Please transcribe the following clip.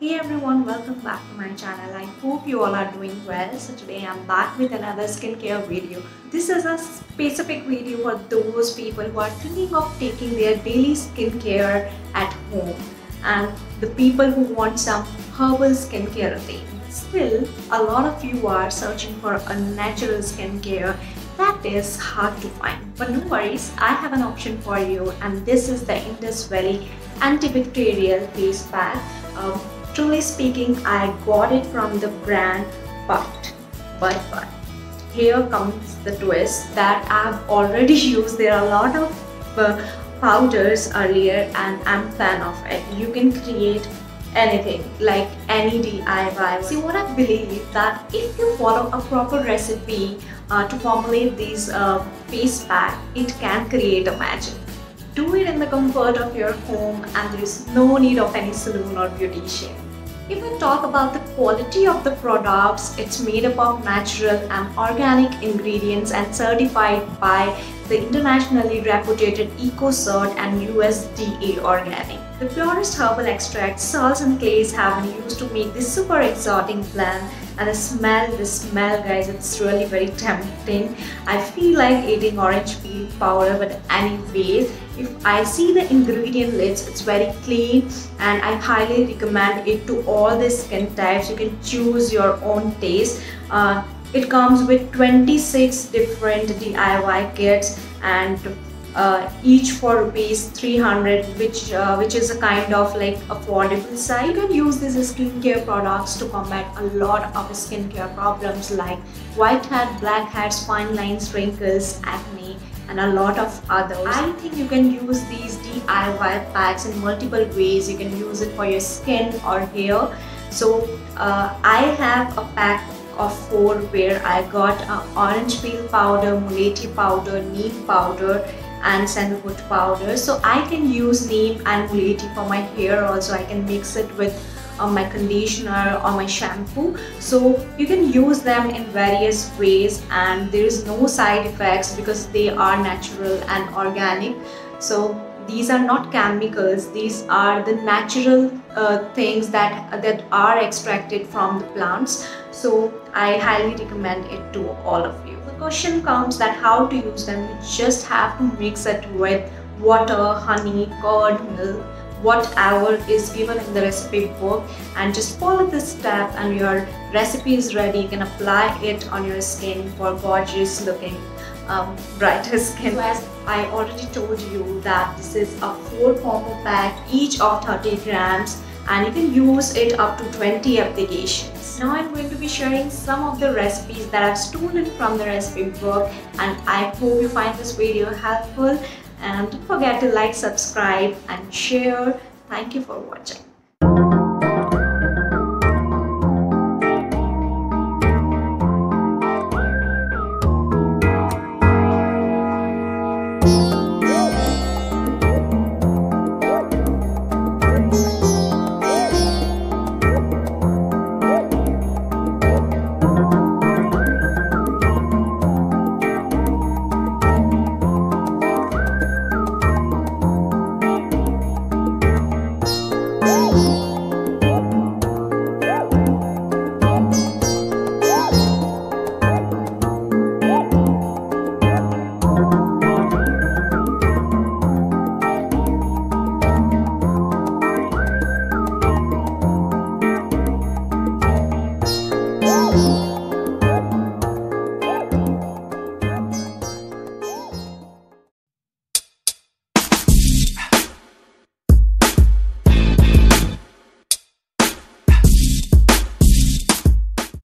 Hey everyone, welcome back to my channel. I hope you all are doing well. So today I'm back with another skincare video. This is a specific video for those people who are thinking of taking their daily skincare at home and the people who want some herbal skincare routine. Still, a lot of you are searching for a natural skincare that is hard to find. But no worries, I have an option for you, and this is the Indusvalley antibacterial face pack. Truly speaking, I got it from the brand but here comes the twist that I've already used. There are a lot of powders earlier and I'm a fan of it. You can create anything, like any DIY. See, what I believe that if you follow a proper recipe to formulate these face pack, it can create a magic. Do it in the comfort of your home and there is no need of any salon or beautician. If we talk about the quality of the products, it's made up of natural and organic ingredients and certified by the internationally reputed ECOCERT and USDA Organic. The purest herbal extracts, salts and clays have been used to make this super exotic blend, and the smell guys, it's really very tempting. I feel like eating orange peel powder, but anyways, if I see the ingredient list, it's very clean and I highly recommend it to all the skin types. You can choose your own taste. It comes with 26 different DIY kits and each for rupees 300, which is a kind of like affordable side. You can use these skincare products to combat a lot of skincare problems like whitehead, blackheads, fine lines, wrinkles, acne, and a lot of others. I think you can use these DIY packs in multiple ways. You can use it for your skin or hair. So I have a pack of 4 where I got orange peel powder, muleti powder, neem powder and sandalwood powder. So I can use neem and muleti for my hair also. I can mix it with my conditioner or my shampoo. So you can use them in various ways and there is no side effects because they are natural and organic. So these are not chemicals, these are the natural things that are extracted from the plants. So I highly recommend it to all of you. The question comes that how to use them. You just have to mix it with water, honey, curd, milk, whatever is given in the recipe book, and just follow this step and your recipe is ready. You can apply it on your skin for gorgeous looking brighter skin. So as I already told you that this is a 4 combo pack, each of 30 grams, and you can use it up to 20 applications. Now I'm going to be sharing some of the recipes that I've stolen from the recipe book, and I hope you find this video helpful, and don't forget to like, subscribe and share. Thank you for watching.